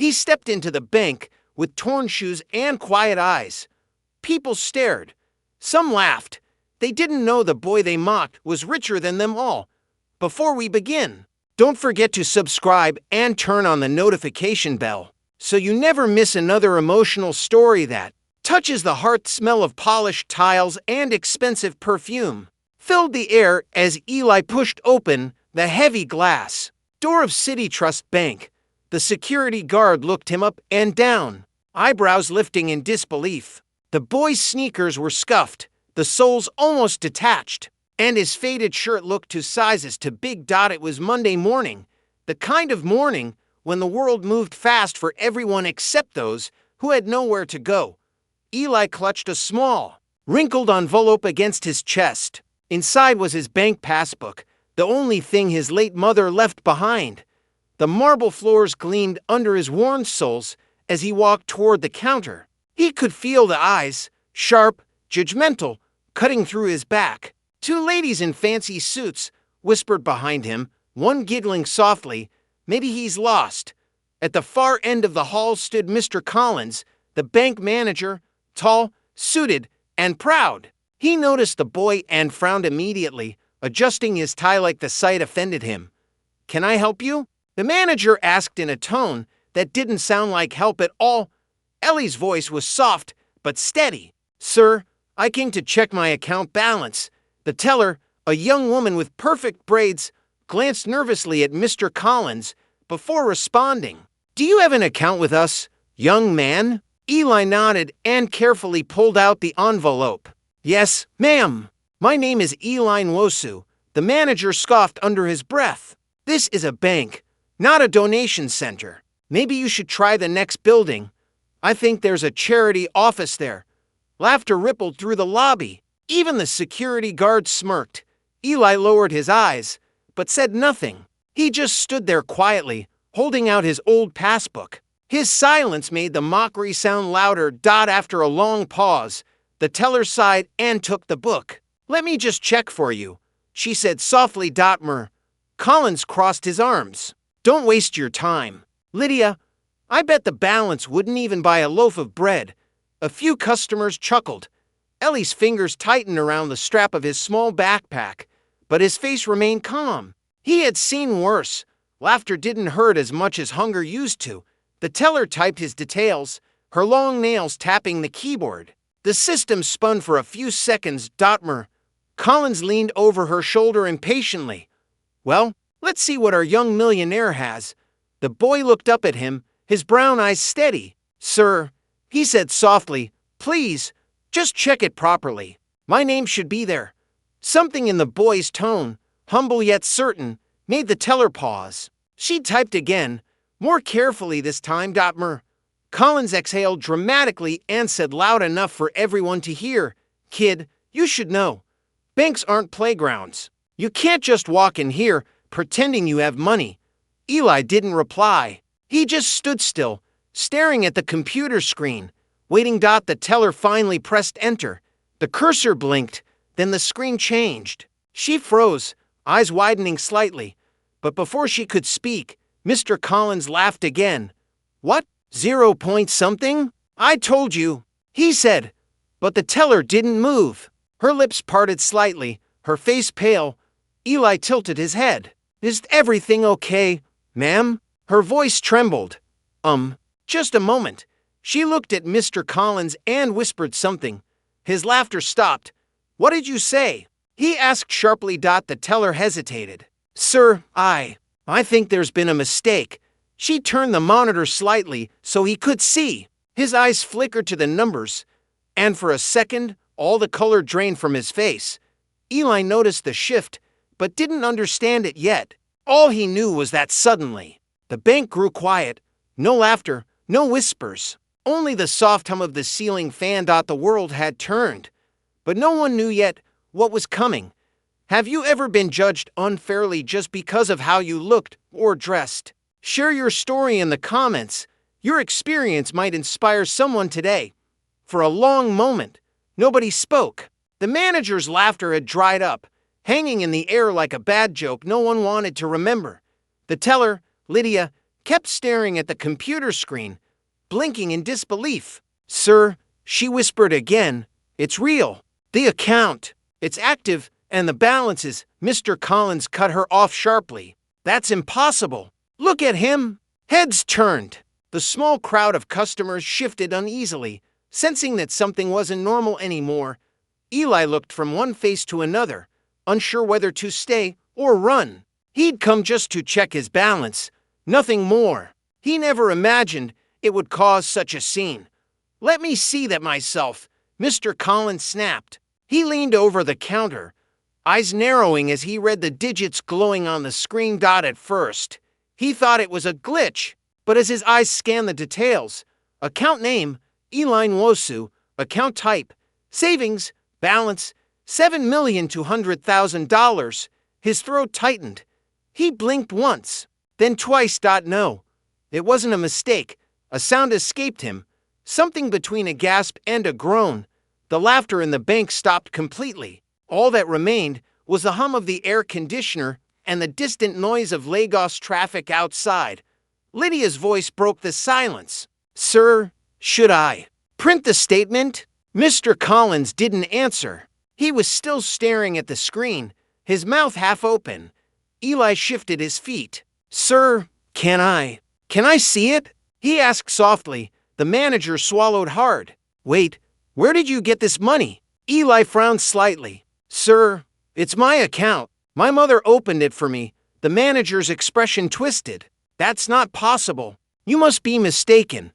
He stepped into the bank with torn shoes and quiet eyes. People stared. Some laughed. They didn't know the boy they mocked was richer than them all. Before we begin, don't forget to subscribe and turn on the notification bell so you never miss another emotional story that touches the heart. Smell of polished tiles and expensive perfume filled the air as Eli pushed open the heavy glass door of City Trust Bank. The security guard looked him up and down, eyebrows lifting in disbelief. The boy's sneakers were scuffed, the soles almost detached, and his faded shirt looked too sizes too big. It was Monday morning, the kind of morning when the world moved fast for everyone except those who had nowhere to go. Eli clutched a small, wrinkled envelope against his chest. Inside was his bank passbook, the only thing his late mother left behind. The marble floors gleamed under his worn soles as he walked toward the counter. He could feel the eyes, sharp, judgmental, cutting through his back. Two ladies in fancy suits whispered behind him, one giggling softly, "Maybe he's lost." At the far end of the hall stood Mr. Collins, the bank manager, tall, suited, and proud. He noticed the boy and frowned immediately, adjusting his tie like the sight offended him. "Can I help you?" the manager asked in a tone that didn't sound like help at all. Ellie's voice was soft but steady. "Sir, I came to check my account balance." The teller, a young woman with perfect braids, glanced nervously at Mr. Collins before responding. "Do you have an account with us, young man?" Eli nodded and carefully pulled out the envelope. "Yes, ma'am. My name is Eli Nwosu." The manager scoffed under his breath. "This is a bank, not a donation center. Maybe you should try the next building. I think there's a charity office there." Laughter rippled through the lobby. Even the security guard smirked. Eli lowered his eyes, but said nothing. He just stood there quietly, holding out his old passbook. His silence made the mockery sound louder. After a long pause, the teller sighed and took the book. "Let me just check for you," she said softly. Collins crossed his arms. "Don't waste your time. Lydia, I bet the balance wouldn't even buy a loaf of bread." A few customers chuckled. Ellie's fingers tightened around the strap of his small backpack, but his face remained calm. He had seen worse. Laughter didn't hurt as much as hunger used to. The teller typed his details, her long nails tapping the keyboard. The system spun for a few seconds. Collins leaned over her shoulder impatiently. "Well, let's see what our young millionaire has." The boy looked up at him, his brown eyes steady. "Sir," he said softly, "please, just check it properly. My name should be there." Something in the boy's tone, humble yet certain, made the teller pause. She typed again, more carefully this time. Collins exhaled dramatically and said loud enough for everyone to hear, "Kid, you should know. Banks aren't playgrounds. You can't just walk in here pretending you have money." Eli didn't reply. He just stood still, staring at the computer screen, waiting. The teller finally pressed enter. The cursor blinked, then the screen changed. She froze, eyes widening slightly. But before she could speak, Mr. Collins laughed again. "What? 0 point something? I told you," he said. But the teller didn't move. Her lips parted slightly, her face pale. Eli tilted his head. "Is everything okay, ma'am?" Her voice trembled. Just a moment." She looked at Mr. Collins and whispered something. His laughter stopped. "What did you say?" he asked sharply. The teller hesitated. "Sir, I think there's been a mistake." She turned the monitor slightly so he could see. His eyes flickered to the numbers, and for a second, all the color drained from his face. Eli noticed the shift, but didn't understand it yet. All he knew was that suddenly, the bank grew quiet. No laughter, no whispers, only the soft hum of the ceiling fan. The world had turned, but no one knew yet what was coming. Have you ever been judged unfairly just because of how you looked or dressed? Share your story in the comments. Your experience might inspire someone today. For a long moment, nobody spoke. The manager's laughter had dried up, hanging in the air like a bad joke no one wanted to remember. The teller, Lydia, kept staring at the computer screen, blinking in disbelief. "Sir," she whispered again, "it's real. The account, it's active, and the balances." Mr. Collins cut her off sharply. "That's impossible. Look at him." Heads turned. The small crowd of customers shifted uneasily, sensing that something wasn't normal anymore. Eli looked from one face to another, unsure whether to stay or run. He'd come just to check his balance, nothing more. He never imagined it would cause such a scene. "Let me see that myself," Mr. Collins snapped. He leaned over the counter, eyes narrowing as he read the digits glowing on the screen. At first, he thought it was a glitch, but as his eyes scanned the details, account name, Eli Nwosu, account type, savings, balance, $7,200,000, his throat tightened. He blinked once, then twice. No, it wasn't a mistake. A sound escaped him, something between a gasp and a groan. The laughter in the bank stopped completely. All that remained was the hum of the air conditioner and the distant noise of Lagos traffic outside. Lydia's voice broke the silence. "Sir, should I print the statement?" Mr. Collins didn't answer. He was still staring at the screen, his mouth half open. Eli shifted his feet. "Sir, can I see it?" he asked softly. The manager swallowed hard. "Wait, where did you get this money?" Eli frowned slightly. "Sir, it's my account. My mother opened it for me." The manager's expression twisted. "That's not possible. You must be mistaken."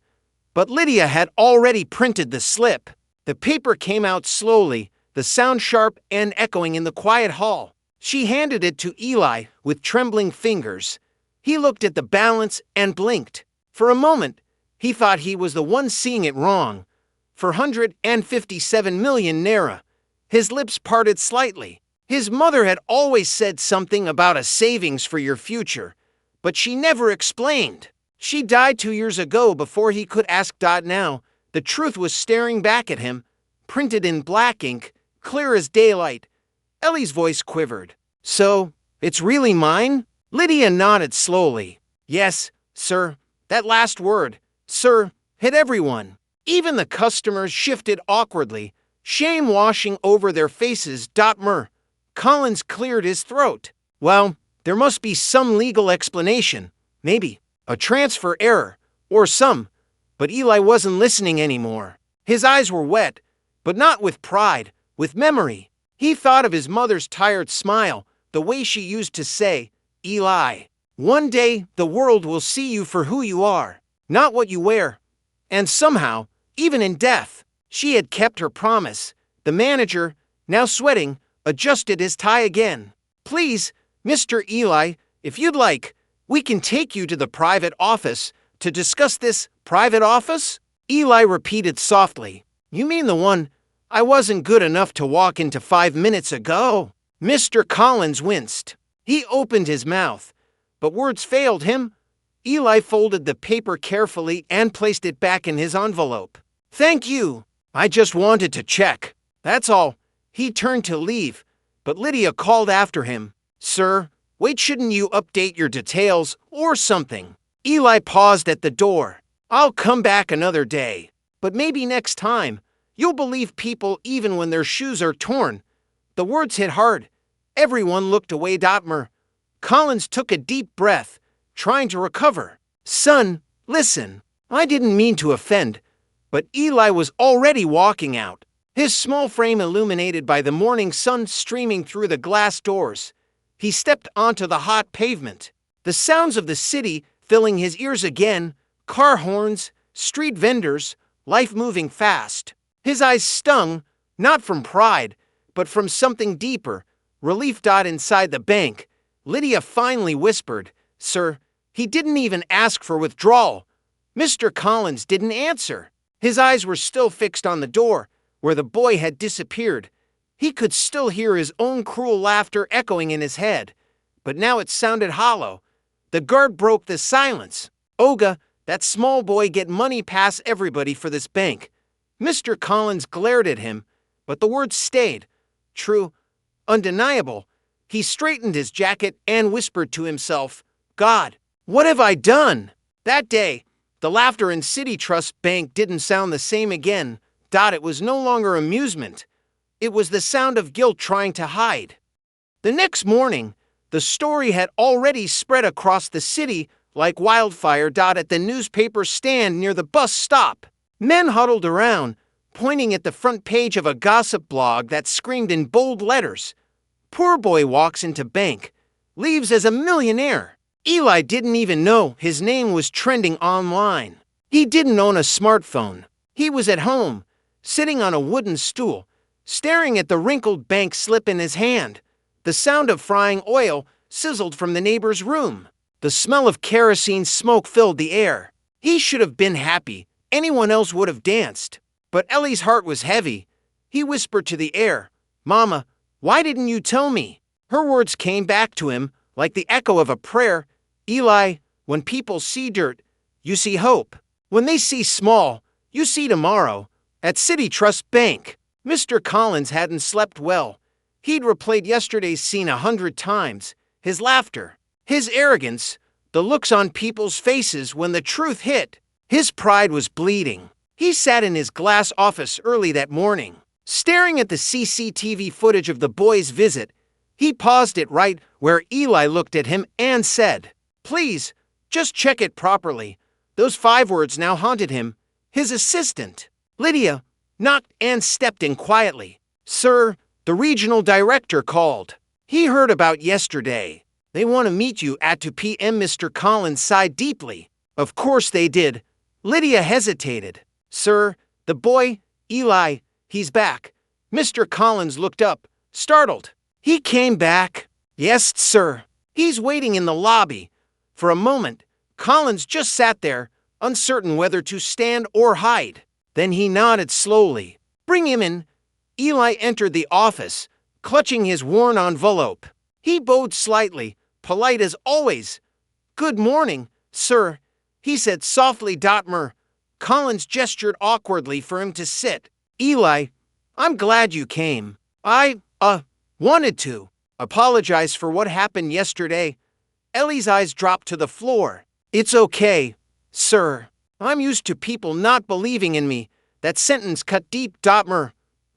But Lydia had already printed the slip. The paper came out slowly, the sound sharp and echoing in the quiet hall. She handed it to Eli with trembling fingers. He looked at the balance and blinked. For a moment, he thought he was the one seeing it wrong. 457 million naira. His lips parted slightly. His mother had always said something about a savings for your future, but she never explained. She died 2 years ago before he could ask. Now, the truth was staring back at him, printed in black ink, clear as daylight. Ellie's voice quivered. "So, it's really mine?" Lydia nodded slowly. "Yes, sir." That last word, "sir," hit everyone. Even the customers shifted awkwardly, shame washing over their faces. Collins cleared his throat. "Well, there must be some legal explanation. Maybe a transfer error, or some." But Eli wasn't listening anymore. His eyes were wet, but not with pride, with memory. He thought of his mother's tired smile, the way she used to say, "Eli, one day the world will see you for who you are, not what you wear." And somehow, even in death, she had kept her promise. The manager, now sweating, adjusted his tie again. "Please, Mr. Eli, if you'd like, we can take you to the private office to discuss this." "Private office?" Eli repeated softly. "You mean the one I wasn't good enough to walk into 5 minutes ago?" Mr. Collins winced. He opened his mouth, but words failed him. Eli folded the paper carefully and placed it back in his envelope. "Thank you. I just wanted to check. That's all." He turned to leave, but Lydia called after him. "Sir, wait, shouldn't you update your details or something?" Eli paused at the door. "I'll come back another day, but maybe next time you'll believe people even when their shoes are torn." The words hit hard. Everyone looked away. Collins took a deep breath, trying to recover. "Son, listen. I didn't mean to offend." But Eli was already walking out, his small frame illuminated by the morning sun streaming through the glass doors. He stepped onto the hot pavement, the sounds of the city filling his ears again, car horns, street vendors, life moving fast. His eyes stung, not from pride, but from something deeper, relief. Inside the bank, Lydia finally whispered, "Sir, he didn't even ask for withdrawal." Mr. Collins didn't answer. His eyes were still fixed on the door, where the boy had disappeared. He could still hear his own cruel laughter echoing in his head, but now it sounded hollow. The guard broke the silence. "Oga, that small boy get money pass everybody for this bank." Mr. Collins glared at him, but the words stayed. True, undeniable. He straightened his jacket and whispered to himself, "God, what have I done?" That day, the laughter in City Trust Bank didn't sound the same again. It was no longer amusement. It was the sound of guilt trying to hide. The next morning, the story had already spread across the city like wildfire. At the newspaper stand near the bus stop, men huddled around, pointing at the front page of a gossip blog that screamed in bold letters, "Poor boy walks into bank, leaves as a millionaire." Eli didn't even know his name was trending online. He didn't own a smartphone. He was at home, sitting on a wooden stool, staring at the wrinkled bank slip in his hand. The sound of frying oil sizzled from the neighbor's room. The smell of kerosene smoke filled the air. He should have been happy. Anyone else would have danced. But Ellie's heart was heavy. He whispered to the air, "Mama, why didn't you tell me?" Her words came back to him like the echo of a prayer. "Eli, when people see dirt, you see hope. When they see small, you see tomorrow." At City Trust Bank, Mr. Collins hadn't slept well. He'd replayed yesterday's scene 100 times. His laughter, his arrogance, the looks on people's faces when the truth hit. His pride was bleeding. He sat in his glass office early that morning, staring at the CCTV footage of the boy's visit. He paused it right where Eli looked at him and said, "Please, just check it properly." Those 5 words now haunted him. His assistant, Lydia, knocked and stepped in quietly. "Sir, the regional director called. He heard about yesterday. They want to meet you at 2 p.m. Mr. Collins sighed deeply. "Of course they did." Lydia hesitated. "Sir, the boy, Eli, he's back." Mr. Collins looked up, startled. "He came back?" "Yes, sir. He's waiting in the lobby." For a moment, Collins just sat there, uncertain whether to stand or hide. Then he nodded slowly. "Bring him in." Eli entered the office, clutching his worn envelope. He bowed slightly, polite as always. "Good morning, sir," he said softly. Collins gestured awkwardly for him to sit. "Eli, I'm glad you came. I, wanted to apologize for what happened yesterday." Ellie's eyes dropped to the floor. "It's okay, sir. I'm used to people not believing in me." That sentence cut deep.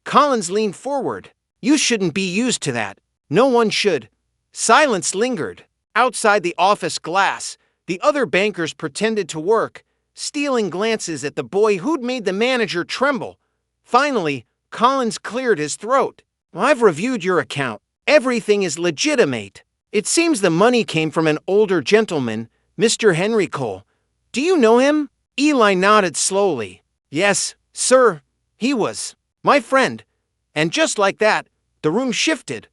Collins leaned forward. "You shouldn't be used to that. No one should." Silence lingered. Outside the office glass, the other bankers pretended to work, stealing glances at the boy who'd made the manager tremble. Finally, Collins cleared his throat. "I've reviewed your account. Everything is legitimate. It seems the money came from an older gentleman, Mr. Henry Cole. Do you know him?" Eli nodded slowly. "Yes, sir, he was my friend." And just like that, the room shifted.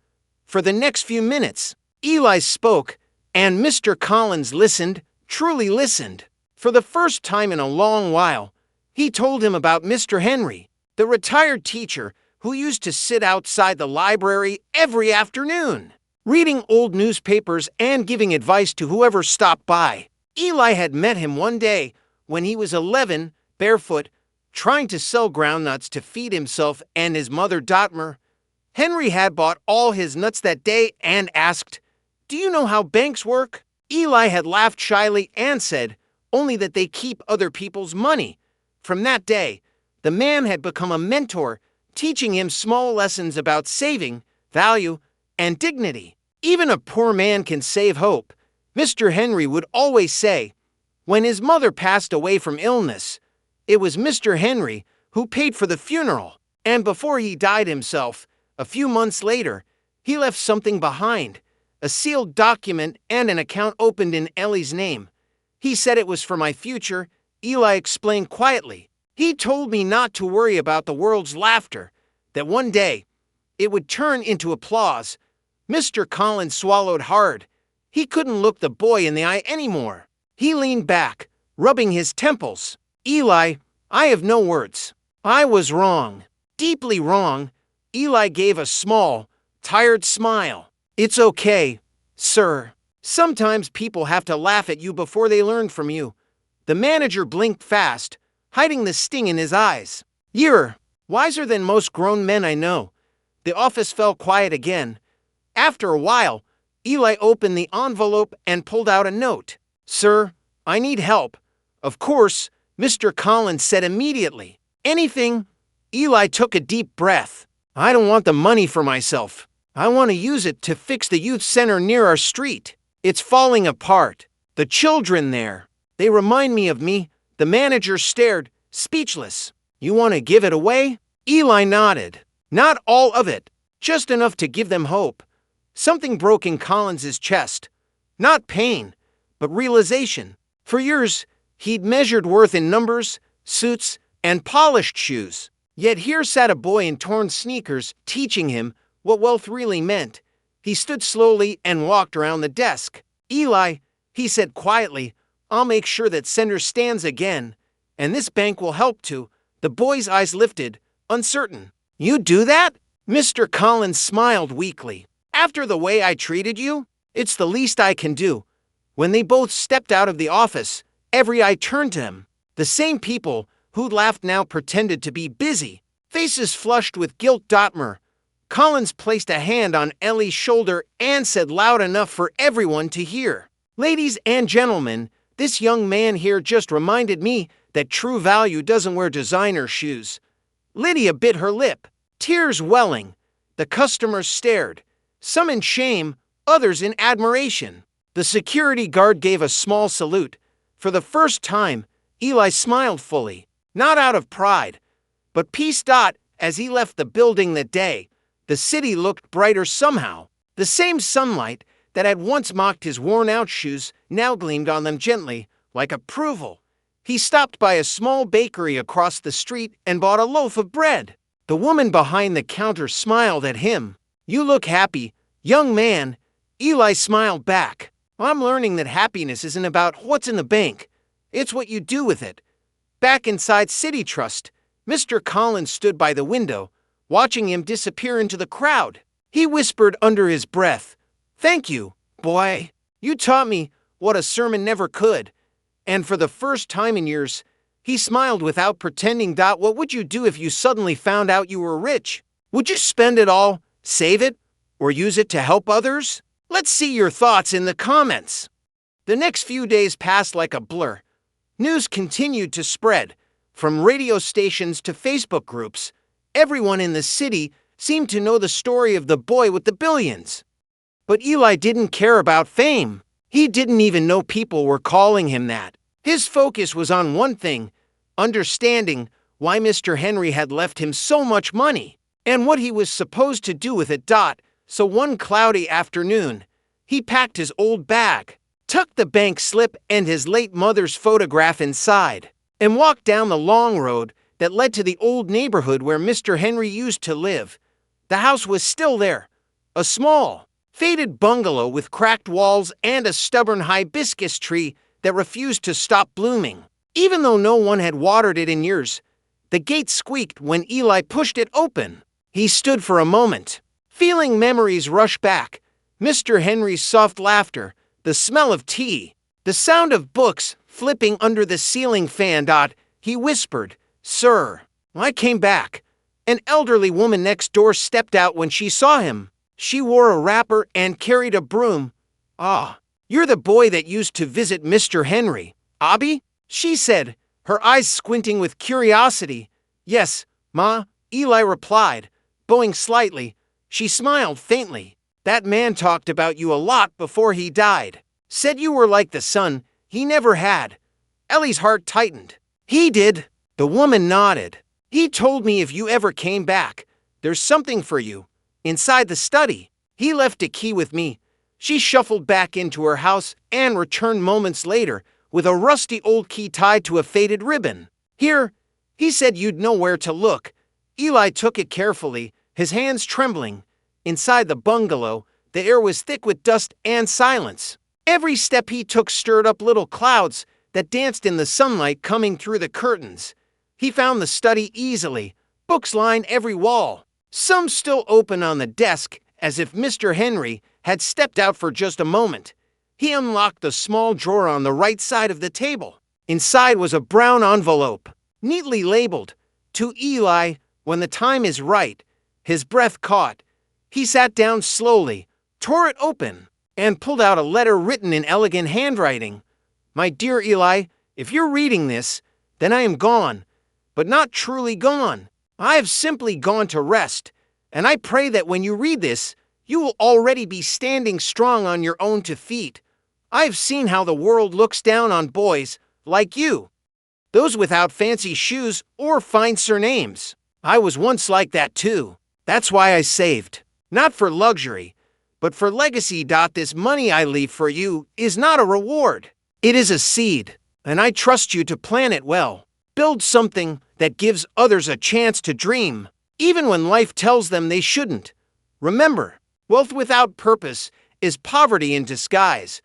For the next few minutes, Eli spoke, and Mr. Collins listened, truly listened. For the first time in a long while, he told him about Mr. Henry, the retired teacher who used to sit outside the library every afternoon, reading old newspapers and giving advice to whoever stopped by. Eli had met him one day when he was 11, barefoot, trying to sell groundnuts to feed himself and his mother. Henry had bought all his nuts that day and asked, "Do you know how banks work?" Eli had laughed shyly and said, "Only that they keep other people's money." From that day, the man had become a mentor, teaching him small lessons about saving, value, and dignity. "Even a poor man can save hope," Mr. Henry would always say. When his mother passed away from illness, it was Mr. Henry who paid for the funeral. And before he died himself, a few months later, he left something behind, a sealed document and an account opened in Ellie's name. "He said it was for my future," Eli explained quietly. "He told me not to worry about the world's laughter, that one day it would turn into applause." Mr. Collins swallowed hard. He couldn't look the boy in the eye anymore. He leaned back, rubbing his temples. "Eli, I have no words. I was wrong. Deeply wrong." Eli gave a small, tired smile. "It's okay, sir. Sometimes people have to laugh at you before they learn from you." The manager blinked fast, hiding the sting in his eyes. "You're wiser than most grown men I know." The office fell quiet again. After a while, Eli opened the envelope and pulled out a note. "Sir, I need help. Of course, Mr. Collins said immediately. Anything? Eli took a deep breath. I don't want the money for myself. I want to use it to fix the youth center near our street. It's falling apart. The children there, they remind me of me. The manager stared, speechless. You want to give it away? Eli nodded. Not all of it, just enough to give them hope. Something broke in Collins's chest. Not pain, but realization. For years, he'd measured worth in numbers, suits, and polished shoes. Yet here sat a boy in torn sneakers teaching him what wealth really meant. He stood slowly and walked around the desk. Eli, he said quietly, I'll make sure that center stands again, and this bank will help too. The boy's eyes lifted, uncertain. You do that? Mr. Collins smiled weakly. After the way I treated you? It's the least I can do. When they both stepped out of the office, every eye turned to him. The same people who'd laughed now pretended to be busy, faces flushed with guilt. Dotmer. Collins placed a hand on Ellie's shoulder and said loud enough for everyone to hear. Ladies and gentlemen, this young man here just reminded me that true value doesn't wear designer shoes. Lydia bit her lip, tears welling. The customers stared, some in shame, others in admiration. The security guard gave a small salute. For the first time, Eli smiled fully, not out of pride, but peace. As he left the building that day, the city looked brighter somehow. The same sunlight that had once mocked his worn-out shoes now gleamed on them gently, like approval. He stopped by a small bakery across the street and bought a loaf of bread. The woman behind the counter smiled at him. You look happy, young man. Eli smiled back. I'm learning that happiness isn't about what's in the bank. It's what you do with it. Back inside City Trust, Mr. Collins stood by the window, watching him disappear into the crowd. He whispered under his breath, Thank you, boy. You taught me what a sermon never could. And for the first time in years, he smiled without pretending. What would you do if you suddenly found out you were rich? Would you spend it all, save it, or use it to help others? Let's see your thoughts in the comments. The next few days passed like a blur. News continued to spread, from radio stations to Facebook groups. Everyone in the city seemed to know the story of the boy with the billions. But Eli didn't care about fame. He didn't even know people were calling him that. His focus was on one thing, understanding why Mr. Henry had left him so much money, and what he was supposed to do with it. So one cloudy afternoon, he packed his old bag, tucked the bank slip and his late mother's photograph inside, and walked down the long road that led to the old neighborhood where Mr. Henry used to live. The house was still there, a small, faded bungalow with cracked walls and a stubborn hibiscus tree that refused to stop blooming. Even though no one had watered it in years, the gate squeaked when Eli pushed it open. He stood for a moment, feeling memories rush back. Mr. Henry's soft laughter, the smell of tea, the sound of books flipping under the ceiling fan. He whispered, Sir, I came back. An elderly woman next door stepped out when she saw him. She wore a wrapper and carried a broom. Ah, you're the boy that used to visit Mr. Henry, Abby? She said, her eyes squinting with curiosity. Yes, Ma, Eli replied, bowing slightly. She smiled faintly. That man talked about you a lot before he died. Said you were like the son he never had. Ellie's heart tightened. He did. The woman nodded. He told me if you ever came back, there's something for you. Inside the study. He left a key with me. She shuffled back into her house and returned moments later with a rusty old key tied to a faded ribbon. Here, he said you'd know where to look. Eli took it carefully, his hands trembling. Inside the bungalow, the air was thick with dust and silence. Every step he took stirred up little clouds that danced in the sunlight coming through the curtains. He found the study easily. Books lined every wall, some still open on the desk as if Mr. Henry had stepped out for just a moment. He unlocked the small drawer on the right side of the table. Inside was a brown envelope, neatly labeled, To Eli, when the time is right. His breath caught. He sat down slowly, tore it open, and pulled out a letter written in elegant handwriting. My dear Eli, If you're reading this, then I am gone, but not truly gone. I have simply gone to rest, and I pray that when you read this, you will already be standing strong on your own 2 feet. I have seen how the world looks down on boys like you, those without fancy shoes or fine surnames. I was once like that too. That's why I saved. Not for luxury, but for legacy. This money I leave for you is not a reward. It is a seed, and I trust you to plant it well. Build something that gives others a chance to dream, even when life tells them they shouldn't. Remember, wealth without purpose is poverty in disguise.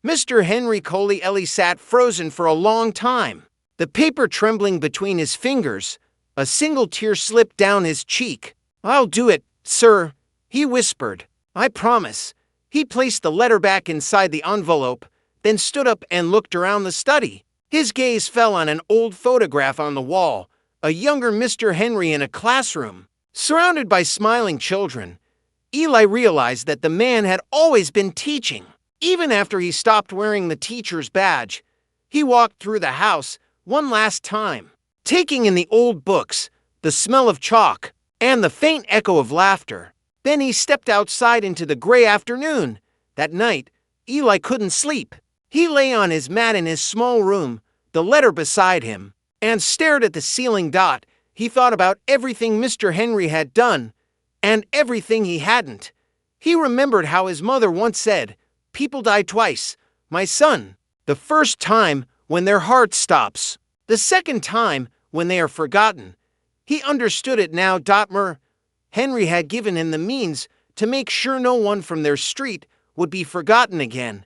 Mr. Henry Coley sat frozen for a long time, the paper trembling between his fingers. A single tear slipped down his cheek. "I'll do it, sir," he whispered. "I promise." He placed the letter back inside the envelope, then stood up and looked around the study. His gaze fell on an old photograph on the wall, a younger Mr. Henry in a classroom. Surrounded by smiling children, Eli realized that the man had always been teaching. Even after he stopped wearing the teacher's badge, he walked through the house one last time, taking in the old books, the smell of chalk, and the faint echo of laughter. Then he stepped outside into the gray afternoon. That night, Eli couldn't sleep. He lay on his mat in his small room, the letter beside him, and stared at the ceiling. He thought about everything Mr. Henry had done, and everything he hadn't. He remembered how his mother once said, "People die twice, my son. The first time when their heart stops. The second time when they are forgotten." He understood it now. Henry had given him the means to make sure no one from their street would be forgotten again.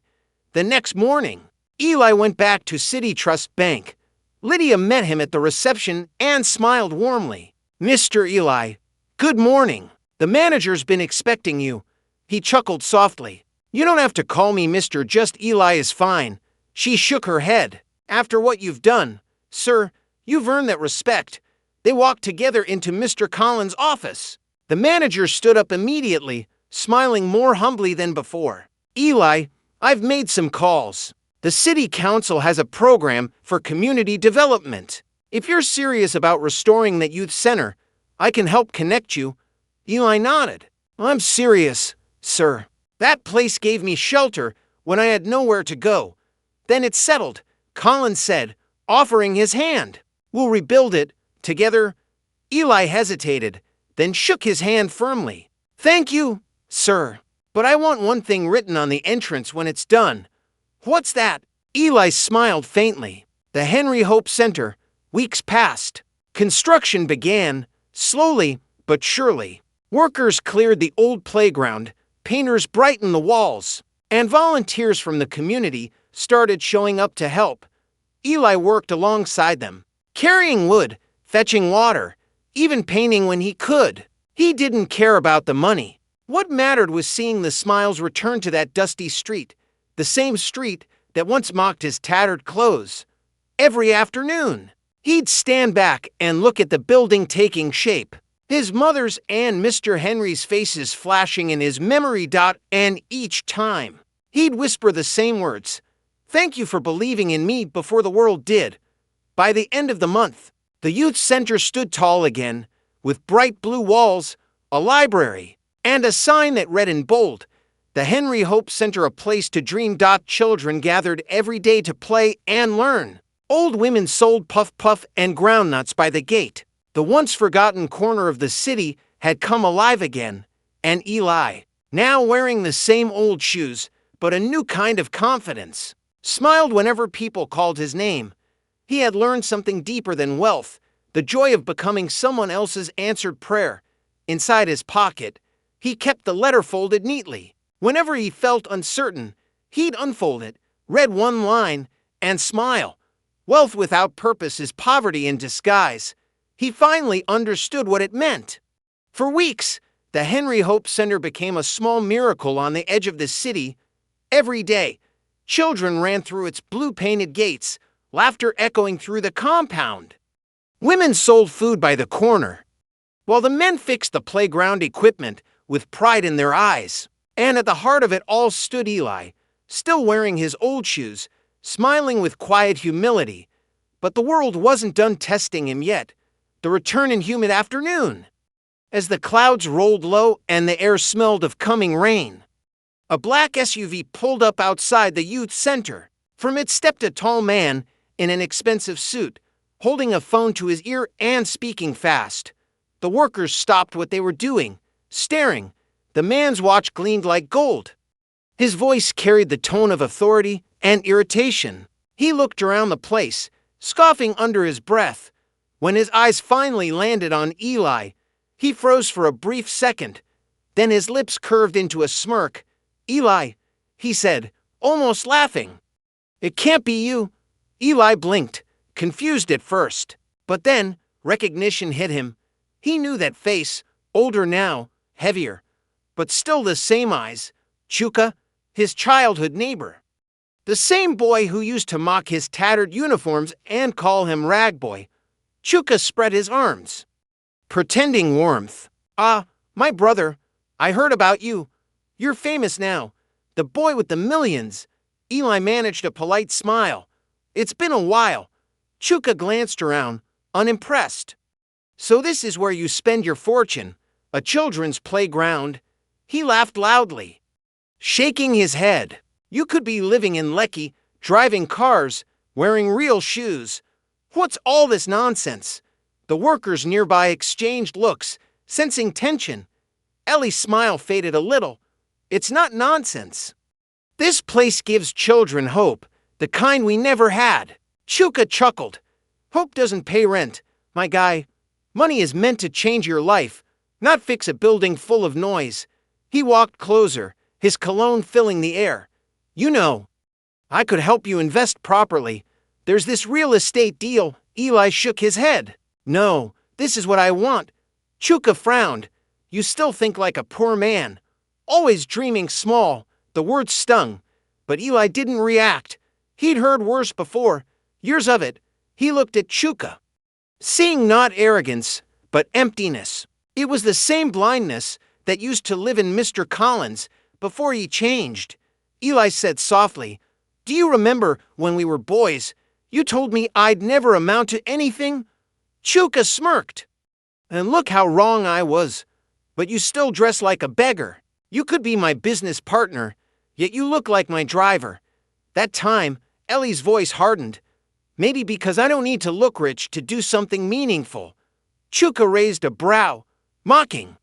The next morning, Eli went back to City Trust Bank. Lydia met him at the reception and smiled warmly. "Mr. Eli, good morning. The manager's been expecting you." He chuckled softly. "You don't have to call me Mr. Just Eli is fine." She shook her head. "After what you've done, sir, you've earned that respect." They walked together into Mr. Collins' office. The manager stood up immediately, smiling more humbly than before. "Eli, I've made some calls. The city council has a program for community development. If you're serious about restoring that youth center, I can help connect you." Eli nodded. "I'm serious, sir. That place gave me shelter when I had nowhere to go. Then it's settled," Collins said, offering his hand. "We'll rebuild it together." Eli hesitated, then shook his hand firmly. "Thank you, sir. But I want one thing written on the entrance when it's done." "What's that?" Eli smiled faintly. "The Henry Hope Center." Weeks passed. Construction began, slowly but surely. Workers cleared the old playground, painters brightened the walls, and volunteers from the community started showing up to help. Eli worked alongside them, carrying wood, fetching water, even painting when he could. He didn't care about the money. What mattered was seeing the smiles return to that dusty street, the same street that once mocked his tattered clothes. Every afternoon, he'd stand back and look at the building taking shape, his mother's and Mr. Henry's faces flashing in his memory. And each time, he'd whisper the same words, "Thank you for believing in me before the world did." By the end of the month, the youth center stood tall again, with bright blue walls, a library, and a sign that read in bold, "The Henry Hope Center, a place to dream." Children gathered every day to play and learn. Old women sold puff and groundnuts by the gate. The once forgotten corner of the city had come alive again, and Eli, now wearing the same old shoes, but a new kind of confidence, smiled whenever people called his name. He had learned something deeper than wealth, the joy of becoming someone else's answered prayer. Inside his pocket, he kept the letter folded neatly. Whenever he felt uncertain, he'd unfold it, read one line, and smile. Wealth without purpose is poverty in disguise. He finally understood what it meant. For weeks, the Henry Hope Center became a small miracle on the edge of the city. Every day, children ran through its blue-painted gates, laughter echoing through the compound. Women sold food by the corner, while the men fixed the playground equipment with pride in their eyes. And at the heart of it all stood Eli, still wearing his old shoes, smiling with quiet humility. But the world wasn't done testing him yet. The return in humid afternoon. As the clouds rolled low and the air smelled of coming rain, a black SUV pulled up outside the youth center. From it stepped a tall man in an expensive suit, holding a phone to his ear and speaking fast. The workers stopped what they were doing, staring. The man's watch gleamed like gold. His voice carried the tone of authority and irritation. He looked around the place, scoffing under his breath. When his eyes finally landed on Eli, he froze for a brief second. Then his lips curved into a smirk. "Eli," he said, almost laughing. "It can't be you." Eli blinked, confused at first. But then, recognition hit him. He knew that face, older now, heavier, but still the same eyes. Chuka, his childhood neighbor. The same boy who used to mock his tattered uniforms and call him Rag Boy. Chuka spread his arms, pretending warmth. "Ah, my brother, I heard about you. You're famous now. The boy with the millions." Eli managed a polite smile. "It's been a while." Chuka glanced around, unimpressed. "So this is where you spend your fortune, a children's playground?" He laughed loudly, shaking his head. "You could be living in Lekki, driving cars, wearing real shoes. What's all this nonsense?" The workers nearby exchanged looks, sensing tension. Ellie's smile faded a little. "It's not nonsense. This place gives children hope, the kind we never had." Chuka chuckled. "Hope doesn't pay rent, my guy. Money is meant to change your life, not fix a building full of noise." He walked closer, his cologne filling the air. "You know, I could help you invest properly. There's this real estate deal." Eli shook his head. "No, this is what I want." Chuka frowned. "You still think like a poor man. Always dreaming small." The words stung, but Eli didn't react. He'd heard worse before, years of it. He looked at Chuka, seeing not arrogance, but emptiness. It was the same blindness that used to live in Mr. Collins before he changed. Eli said softly, "Do you remember when we were boys, you told me I'd never amount to anything?" Chuka smirked. "And look how wrong I was. But you still dress like a beggar. You could be my business partner, yet you look like my driver." That time, Ellie's voice hardened. "Maybe because I don't need to look rich to do something meaningful." Chuka raised a brow, mocking.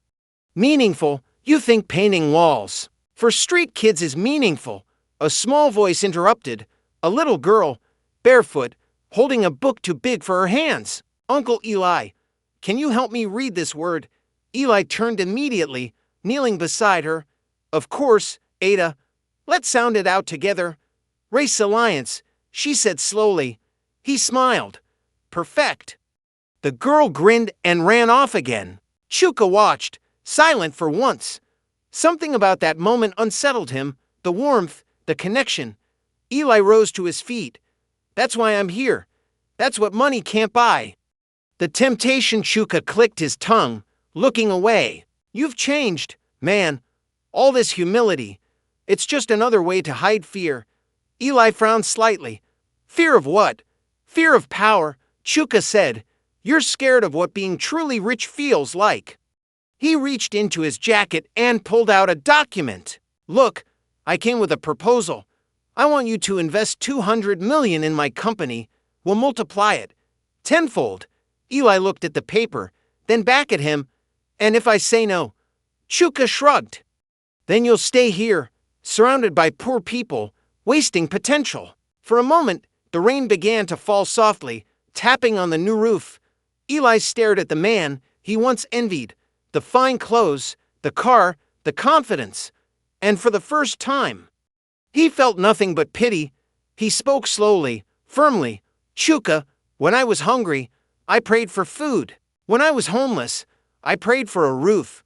"Meaningful? You think painting walls for street kids is meaningful?" A small voice interrupted. A little girl, barefoot, holding a book too big for her hands. "Uncle Eli, can you help me read this word?" Eli turned immediately, kneeling beside her. "Of course, Ada. Let's sound it out together." "Race Alliance," she said slowly. He smiled. "Perfect." The girl grinned and ran off again. Chuka watched, silent for once. Something about that moment unsettled him, the warmth, the connection. Eli rose to his feet. "That's why I'm here. That's what money can't buy." The temptation. Chuka clicked his tongue, looking away. "You've changed, man. All this humility. It's just another way to hide fear." Eli frowned slightly. "Fear of what?" "Fear of power," Chuka said. "You're scared of what being truly rich feels like." He reached into his jacket and pulled out a document. "Look, I came with a proposal. I want you to invest $200 million in my company. We'll multiply it tenfold." Eli looked at the paper, then back at him. "And if I say no?" Chuka shrugged. "Then you'll stay here, surrounded by poor people, wasting potential." For a moment, the rain began to fall softly, tapping on the new roof. Eli stared at the man he once envied. The fine clothes, the car, the confidence. And for the first time, he felt nothing but pity. He spoke slowly, firmly. "Chuka, when I was hungry, I prayed for food. When I was homeless, I prayed for a roof.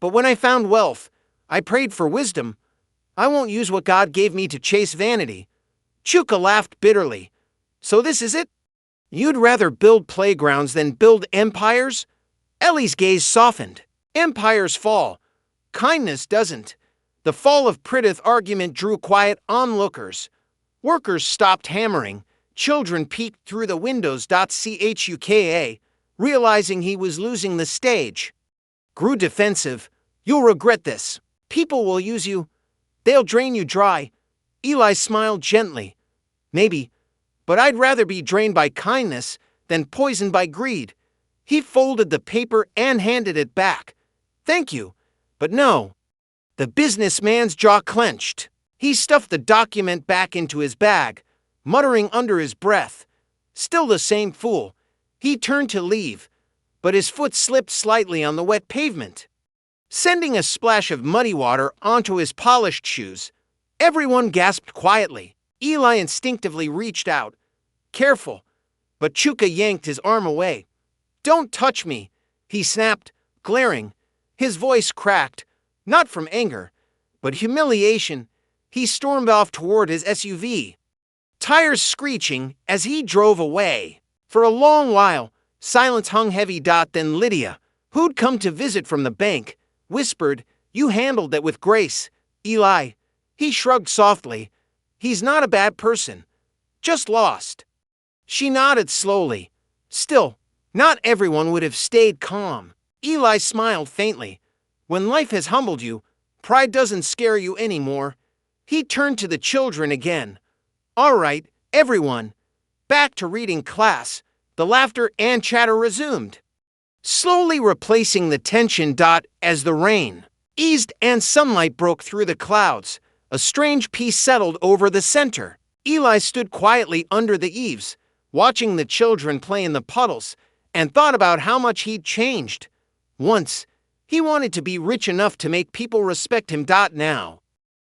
But when I found wealth, I prayed for wisdom. I won't use what God gave me to chase vanity." Chuka laughed bitterly. "So this is it? You'd rather build playgrounds than build empires?" Ellie's gaze softened. "Empires fall. Kindness doesn't." The fall of Pridith argument drew quiet onlookers. Workers stopped hammering, Children peeked through the windows. Chuka, realizing he was losing the stage. Grew defensive. You'll regret this. People will use you. They'll drain you dry. Eli smiled gently. Maybe, but I'd rather be drained by kindness than poisoned by greed. He folded the paper and handed it back. Thank you, but no. The businessman's jaw clenched. He stuffed the document back into his bag, muttering under his breath. Still the same fool. He turned to leave, but his foot slipped slightly on the wet pavement, sending a splash of muddy water onto his polished shoes. Everyone gasped quietly. Eli instinctively reached out. Careful, but Chuka yanked his arm away. Don't touch me, he snapped, glaring. His voice cracked, not from anger, but humiliation. He stormed off toward his SUV, tires screeching as he drove away. For a long while, silence hung heavy. Then Lydia, who'd come to visit from the bank, whispered, You handled that with grace, Eli. He shrugged softly. He's not a bad person, just lost. She nodded slowly. Still, not everyone would have stayed calm. Eli smiled faintly. When life has humbled you, pride doesn't scare you anymore. He turned to the children again. All right, everyone. Back to reading class. The laughter and chatter resumed, slowly replacing the tension. As the rain eased and sunlight broke through the clouds, a strange peace settled over the center. Eli stood quietly under the eaves, watching the children play in the puddles, and thought about how much he'd changed. Once, he wanted to be rich enough to make people respect him. Now,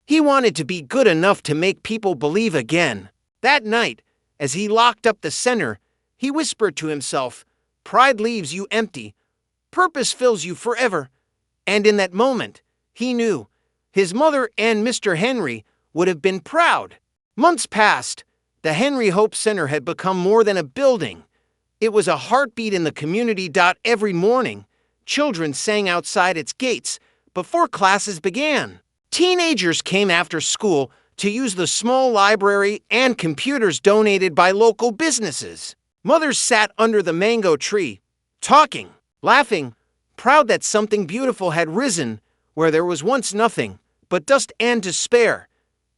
he wanted to be good enough to make people believe again. That night, as he locked up the center, he whispered to himself, Pride leaves you empty. Purpose fills you forever. And in that moment, he knew his mother and Mr. Henry would have been proud. Months passed. The Henry Hope Center had become more than a building. It was a heartbeat in the community. Every morning, children sang outside its gates before classes began. Teenagers came after school to use the small library and computers donated by local businesses. Mothers sat under the mango tree, talking, laughing, proud that something beautiful had risen where there was once nothing but dust and despair.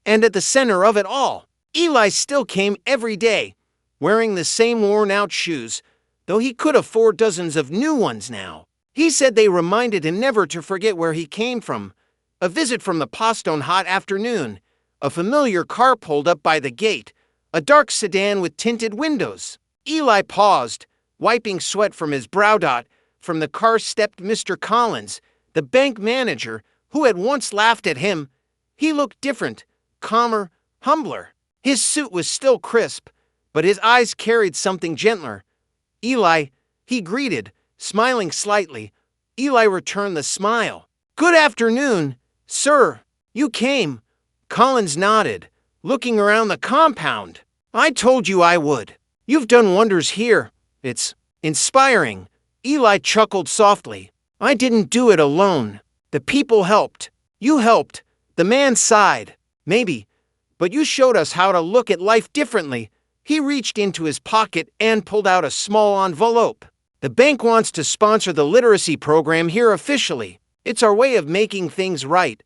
And at the center of it all, Eli still came every day, wearing the same worn-out shoes, though he could afford dozens of new ones now. He said they reminded him never to forget where he came from. A visit from the post on hot afternoon, a familiar car pulled up by the gate, a dark sedan with tinted windows. Eli paused, wiping sweat from his brow. From the car stepped Mr. Collins, the bank manager, who had once laughed at him. He looked different, calmer, humbler. His suit was still crisp, but his eyes carried something gentler. Eli, he greeted, smiling slightly. Eli returned the smile. Good afternoon, sir. You came. Collins nodded, looking around the compound. I told you I would. You've done wonders here. It's inspiring. Eli chuckled softly. I didn't do it alone. The people helped. You helped. The man sighed. Maybe. But you showed us how to look at life differently. He reached into his pocket and pulled out a small envelope. The bank wants to sponsor the literacy program here officially. It's our way of making things right.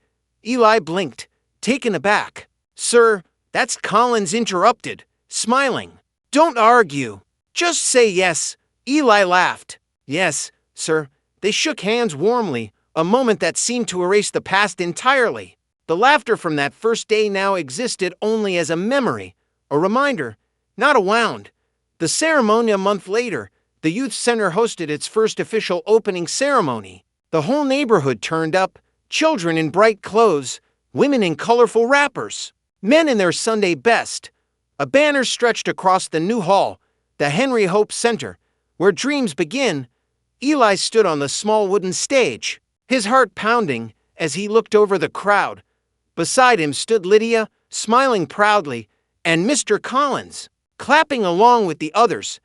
Eli blinked, taken aback. Sir, that's Collins interrupted, smiling. Don't argue. Just say yes. Eli laughed. Yes, sir. They shook hands warmly, a moment that seemed to erase the past entirely. The laughter from that first day now existed only as a memory, a reminder, not a wound. The ceremony a month later, the youth center hosted its first official opening ceremony. The whole neighborhood turned up, children in bright clothes, women in colorful wrappers, men in their Sunday best. A banner stretched across the new hall, the Henry Hope Center, where dreams begin. Eli stood on the small wooden stage, his heart pounding as he looked over the crowd. Beside him stood Lydia, smiling proudly, and Mr. Collins, clapping along with the others.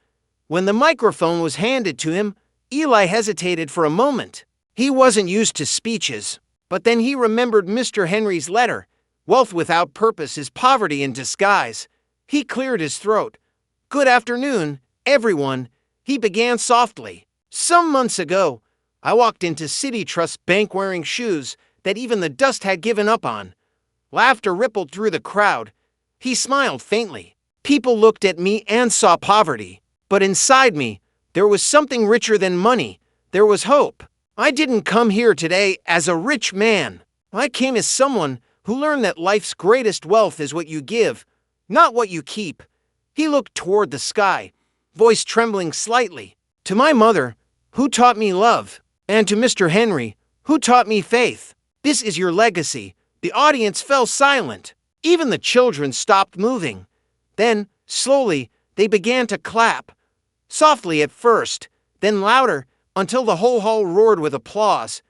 When the microphone was handed to him, Eli hesitated for a moment. He wasn't used to speeches, but then he remembered Mr. Henry's letter. Wealth without purpose is poverty in disguise. He cleared his throat. "Good afternoon, everyone," he began softly. "Some months ago, I walked into City Trust Bank wearing shoes that even the dust had given up on." Laughter rippled through the crowd. He smiled faintly. People looked at me and saw poverty. But inside me, there was something richer than money. There was hope. I didn't come here today as a rich man. I came as someone who learned that life's greatest wealth is what you give, not what you keep. He looked toward the sky, voice trembling slightly. "To my mother, who taught me love, and to Mr. Henry, who taught me faith. This is your legacy." The audience fell silent. Even the children stopped moving. Then, slowly, they began to clap. Softly at first, then louder, until the whole hall roared with applause.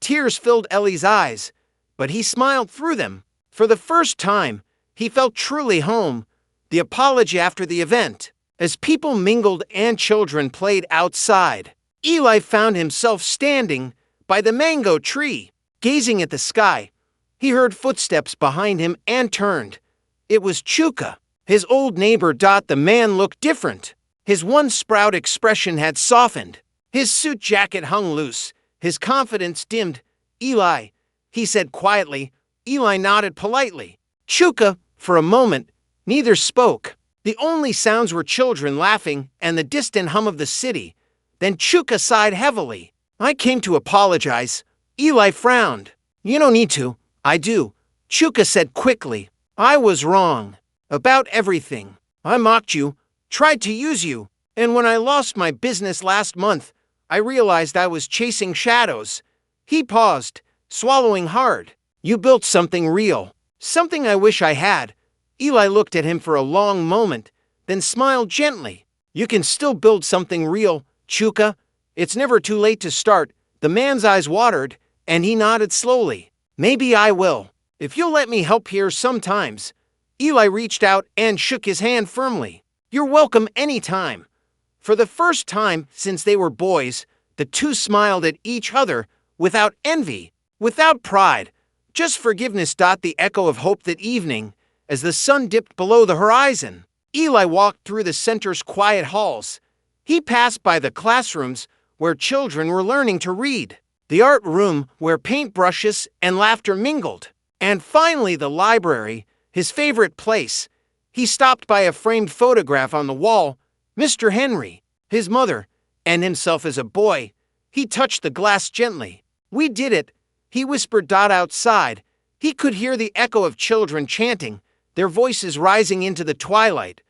Tears filled Ellie's eyes, but he smiled through them. For the first time, he felt truly home. The apology after the event. As people mingled and children played outside, Eli found himself standing by the mango tree, gazing at the sky. He heard footsteps behind him and turned. It was Chuka, his old neighbor. The man looked different. His one-sprout expression had softened. His suit jacket hung loose. His confidence dimmed. "Eli," he said quietly. Eli nodded politely. Chuka, for a moment, neither spoke. The only sounds were children laughing and the distant hum of the city. Then Chuka sighed heavily. "I came to apologize." Eli frowned. "You don't need to." "I do," Chuka said quickly. "I was wrong. About everything. I mocked you, tried to use you, and when I lost my business last month, I realized I was chasing shadows." He paused, swallowing hard. "You built something real. Something I wish I had." Eli looked at him for a long moment, then smiled gently. "You can still build something real, Chuka. It's never too late to start." The man's eyes watered, and he nodded slowly. "Maybe I will, if you'll let me help here sometimes." Eli reached out and shook his hand firmly. "You're welcome anytime." For the first time since they were boys, the two smiled at each other without envy, without pride, just forgiveness. The echo of hope that evening, as the sun dipped below the horizon, Eli walked through the center's quiet halls. He passed by the classrooms where children were learning to read, the art room where paintbrushes and laughter mingled, and finally the library, his favorite place. He stopped by a framed photograph on the wall, Mr. Henry, his mother, and himself as a boy. He touched the glass gently. "We did it," he whispered. Outside, he could hear the echo of children chanting, their voices rising into the twilight.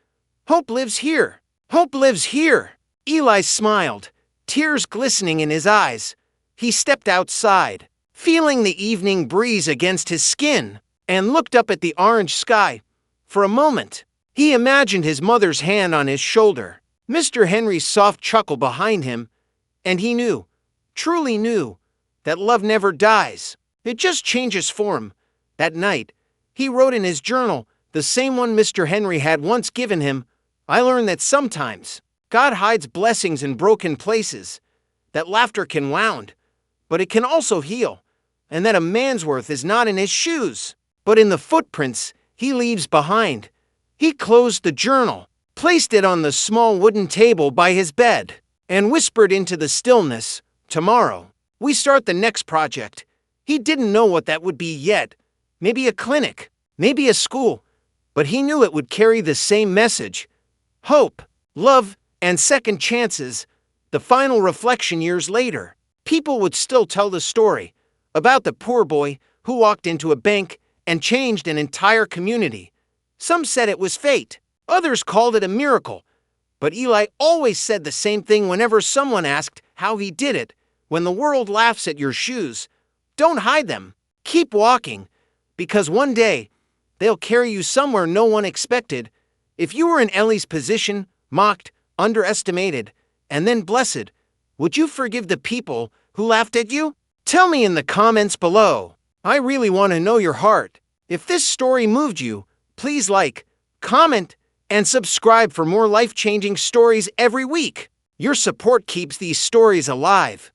"Hope lives here. Hope lives here." Eli smiled, tears glistening in his eyes. He stepped outside, feeling the evening breeze against his skin, and looked up at the orange sky. For a moment, he imagined his mother's hand on his shoulder, Mr. Henry's soft chuckle behind him, and he knew, truly knew, that love never dies. It just changes form. That night, he wrote in his journal, the same one Mr. Henry had once given him, "I learned that sometimes God hides blessings in broken places, that laughter can wound, but it can also heal, and that a man's worth is not in his shoes, but in the footprints he leaves behind." He closed the journal, placed it on the small wooden table by his bed, and whispered into the stillness, "Tomorrow, we start the next project." He didn't know what that would be yet. Maybe a clinic, maybe a school, but he knew it would carry the same message: hope, love, and second chances. The final reflection years later, people would still tell the story about the poor boy who walked into a bank and changed an entire community. Some said it was fate, others called it a miracle, but Eli always said the same thing whenever someone asked how he did it. When the world laughs at your shoes, don't hide them. Keep walking, because one day they'll carry you somewhere no one expected. If you were in Ellie's position, mocked, underestimated, and then blessed, would you forgive the people who laughed at you? Tell me in the comments below. I really want to know your heart. If this story moved you, please like, comment, and subscribe for more life-changing stories every week. Your support keeps these stories alive.